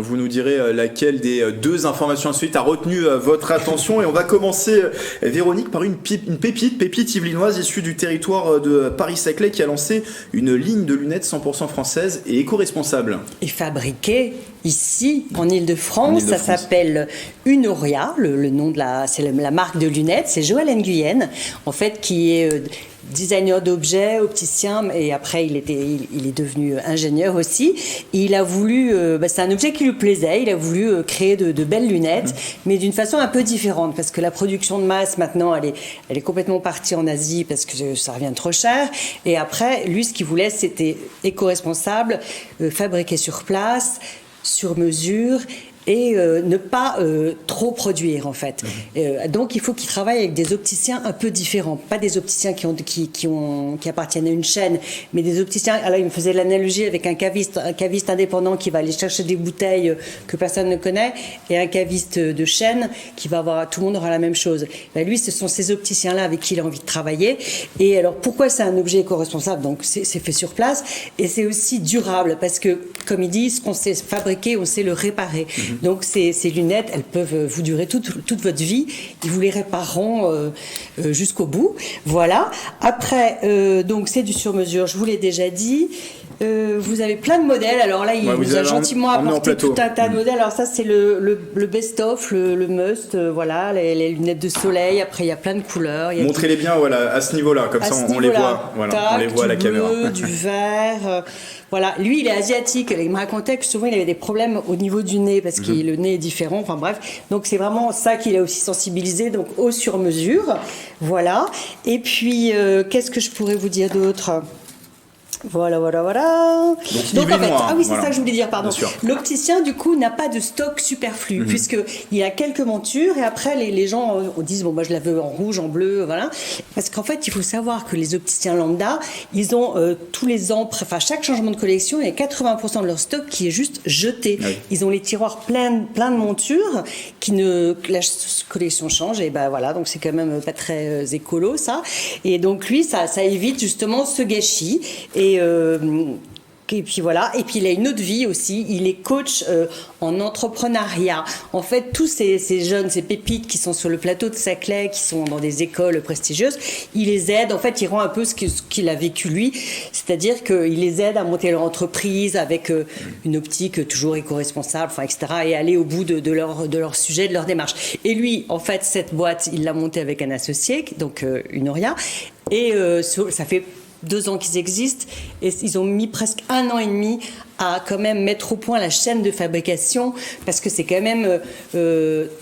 Vous nous direz laquelle des deux informations ensuite a retenu votre attention. Et on va commencer, Véronique, par une pépite yvelinoise issue du territoire de Paris-Saclay qui a lancé une ligne de lunettes 100% française et éco-responsable. Et fabriquée ici, en Ile-de-France. Ça s'appelle Unoria, le nom c'est la marque de lunettes. C'est Joël Nguyen, en fait, qui est designer d'objets, opticien, et après il est devenu ingénieur aussi. Et il a voulu, c'est un objet qui lui plaisait, il a voulu créer de belles lunettes, mais d'une façon un peu différente, parce que la production de masse maintenant, elle est complètement partie en Asie parce que ça revient trop cher. Et après, lui, ce qu'il voulait, c'était éco-responsable, fabriqué sur place, sur mesure, et ne pas trop produire en fait. Donc il faut qu'il travaille avec des opticiens un peu différents, pas des opticiens qui appartiennent à une chaîne, mais des opticiens. Alors il me faisait l'analogie avec un caviste indépendant qui va aller chercher des bouteilles que personne ne connaît, et un caviste de chaîne qui va avoir, tout le monde aura la même chose. Ben, lui, ce sont ces opticiens là avec qui il a envie de travailler. Et alors pourquoi c'est un objet éco-responsable? Donc c'est fait sur place, et c'est aussi durable parce que, comme il dit, ce qu'on sait fabriquer, on sait le réparer. Donc ces lunettes, elles peuvent vous durer toute votre vie. Ils vous les répareront jusqu'au bout. Voilà. Après, donc c'est du sur-mesure, je vous l'ai déjà dit. Vous avez plein de modèles. Alors là, il nous a gentiment apporté tout un tas de modèles. Alors ça, c'est le best-of, le must. Voilà, les lunettes de soleil. Après, il y a plein de couleurs. Montrez-les bien, voilà, à ce niveau-là. Comme ça, on les voit. Voilà, on les voit à la caméra. Du bleu, du vert. Voilà, lui, il est asiatique. Il me racontait que souvent, il avait des problèmes au niveau du nez parce que le nez est différent. Enfin bref, donc c'est vraiment ça qu'il a aussi sensibilisé, donc au sur-mesure. Voilà. Et puis, qu'est-ce que je pourrais vous dire d'autre ? Voilà. Donc en fait, c'est ça que je voulais dire, pardon. L'opticien, du coup, n'a pas de stock superflu, puisqu'il y a quelques montures, et après, les gens disent, bon, moi, je la veux en rouge, en bleu, voilà. Parce qu'en fait, il faut savoir que les opticiens lambda, ils ont tous les ans, chaque changement de collection, il y a 80% de leur stock qui est juste jeté. Oui. Ils ont les tiroirs plein de montures, que la collection change, et ben voilà, donc c'est quand même pas très écolo, ça. Et donc, lui, ça évite justement ce gâchis. Et puis voilà, et puis il a une autre vie aussi, il est coach en entrepreneuriat. En fait, tous ces jeunes, ces pépites qui sont sur le plateau de Saclay, qui sont dans des écoles prestigieuses, il les aide, en fait, il rend un peu ce qu'il a vécu lui, c'est-à-dire qu'il les aide à monter leur entreprise avec une optique toujours éco-responsable, etc., et aller au bout de leur sujet, de leur démarche. Et lui, en fait, cette boîte, il l'a montée avec un associé, donc Unoria, et ça fait 2 ans qu'ils existent, et ils ont mis presque 1 an et demi à quand même mettre au point la chaîne de fabrication, parce que c'est quand même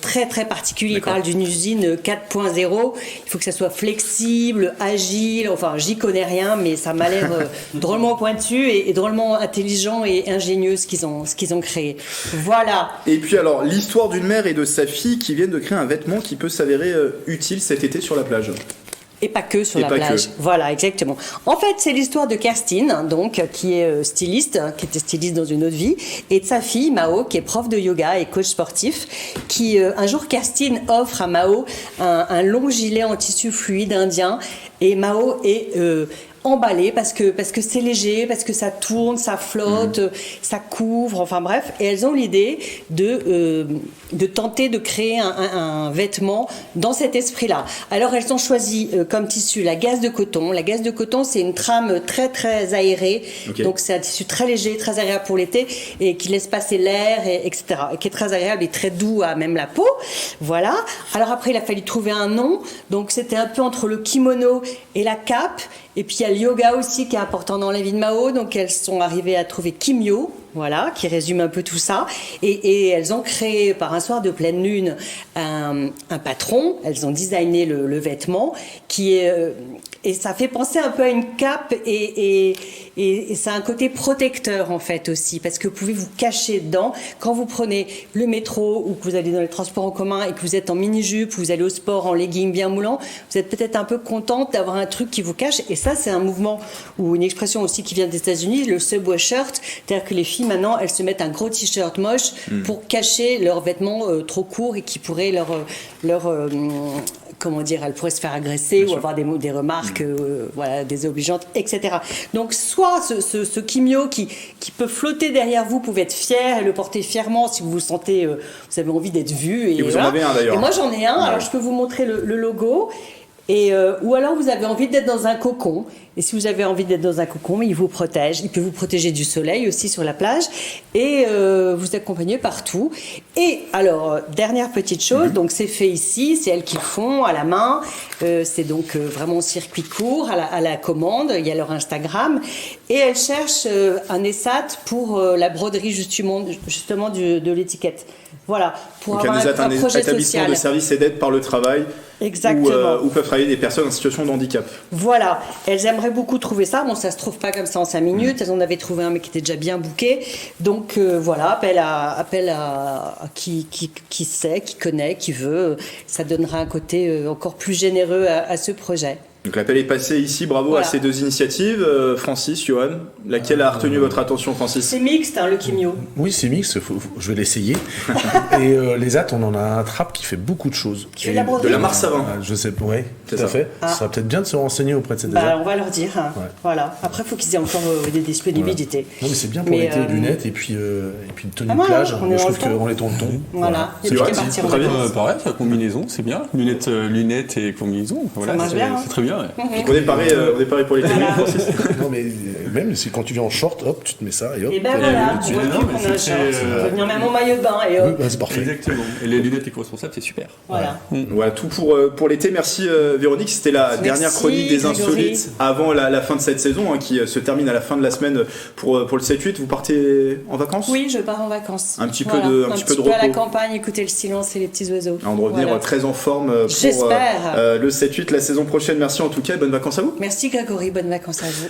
très très particulier. D'accord. Il parle d'une usine 4.0, il faut que ça soit flexible, agile, enfin j'y connais rien, mais ça m'a l'air drôlement pointu et drôlement intelligent et ingénieux ce qu'ils ont créé. Voilà. Et puis alors, l'histoire d'une mère et de sa fille qui viennent de créer un vêtement qui peut s'avérer utile cet été sur la plage. Et pas que sur la plage. Voilà, exactement. En fait, c'est l'histoire de Kerstin, donc, qui est styliste, qui était styliste dans une autre vie, et de sa fille, Mao, qui est prof de yoga et coach sportif, qui, un jour, Kerstin offre à Mao un long gilet en tissu fluide indien, et Mao est emballé parce que c'est léger, parce que ça tourne, ça flotte, ça couvre, enfin bref. Et elles ont l'idée de tenter de créer un vêtement dans cet esprit-là. Alors elles ont choisi comme tissu la gaze de coton. La gaze de coton, c'est une trame très très aérée, donc c'est un tissu très léger, très agréable pour l'été et qui laisse passer l'air, etc. Et qui est très agréable et très doux à même la peau. Voilà. Alors après, il a fallu trouver un nom. Donc c'était un peu entre le kimono et la cape. Et puis il y a le yoga aussi qui est important dans la vie de Mao, donc elles sont arrivées à trouver Kimyo, voilà, qui résume un peu tout ça. Et elles ont créé par un soir de pleine lune un patron, elles ont designé le vêtement qui est et ça fait penser un peu à une cape et ça a un côté protecteur en fait aussi, parce que vous pouvez vous cacher dedans quand vous prenez le métro ou que vous allez dans les transports en commun et que vous êtes en mini-jupe, vous allez au sport en legging bien moulant, vous êtes peut-être un peu contente d'avoir un truc qui vous cache. Et ça, c'est un mouvement ou une expression aussi qui vient des États-Unis, le subway shirt, c'est-à-dire que les filles maintenant, elles se mettent un gros t-shirt moche pour cacher leurs vêtements trop courts et qui pourraient leur comment dire, elle pourrait se faire agresser ou avoir des remarques voilà, désobligeantes, etc. Donc soit ce Kimio qui peut flotter derrière vous, pouvez être fier et le porter fièrement si vous vous sentez, vous avez envie d'être vu. Et vous en avez un d'ailleurs. Et moi j'en ai un, alors je peux vous montrer le logo. Et, ou alors vous avez envie d'être dans un cocon. Et si vous avez envie d'être dans un cocon, il vous protège. Il peut vous protéger du soleil aussi sur la plage. Et vous accompagner partout. Et alors, dernière petite chose, donc c'est fait ici, c'est elles qui le font à la main. C'est donc vraiment au circuit court, à la commande. Il y a leur Instagram. Et elles cherchent un ESAT pour la broderie justement de l'étiquette. Voilà, pour donc avoir un projet établissement social. de services et d'aide par le travail. Exactement. Où peuvent travailler des personnes en situation de handicap. Voilà, elles aimeraient beaucoup trouver ça. Bon, ça se trouve pas comme ça en 5 minutes. Elles en avaient trouvé un, mais qui était déjà bien booké. Donc voilà, appel à qui sait, qui connaît, qui veut. Ça donnera un côté encore plus généreux à ce projet. Donc l'appel est passé ici, bravo à ces deux initiatives. Francis, Johan, laquelle a retenu votre attention, Francis? C'est mixte, le Kimio. Oui, c'est mixte, je vais l'essayer. Et les AT, on en a un trap qui fait beaucoup de choses. Qui fait de la broderie. De la marse à vin. Je sais, oui, tout à fait. Ça serait peut-être bien de se renseigner auprès de ces on va leur dire. Voilà. Après, il faut qu'ils aient encore des disponibilités. Voilà. Non, mais c'est bien pour l'été, lunettes et puis une tenue de plage. Moi, je trouve qu'on les tourne. Voilà. C'est parti. Pareil, la combinaison, c'est bien. Lunettes et combinaison. Voilà, ça marche bien. C'est très bien. Ouais. On est paré pour l'été. Non, mais même si quand tu viens en short, hop, tu te mets ça et hop. Et ben voilà, tu vois plus qu'on a un short. On peut venir même en maillot de bain et hop. C'est parfait. Exactement. Et les lunettes éco-responsables, c'est super. Voilà. Voilà, tout pour l'été. Merci Véronique. C'était la dernière chronique des Insolites avant la fin de cette saison qui se termine à la fin de la semaine pour le 7-8. Vous partez en vacances? Oui, je pars en vacances. Un petit peu de repos. À la campagne, écouter le silence et les petits oiseaux. On de revenir très en forme pour le 7-8 la saison prochaine. Merci en tout cas et bonnes vacances à vous. Merci Grégory, bonnes vacances à vous.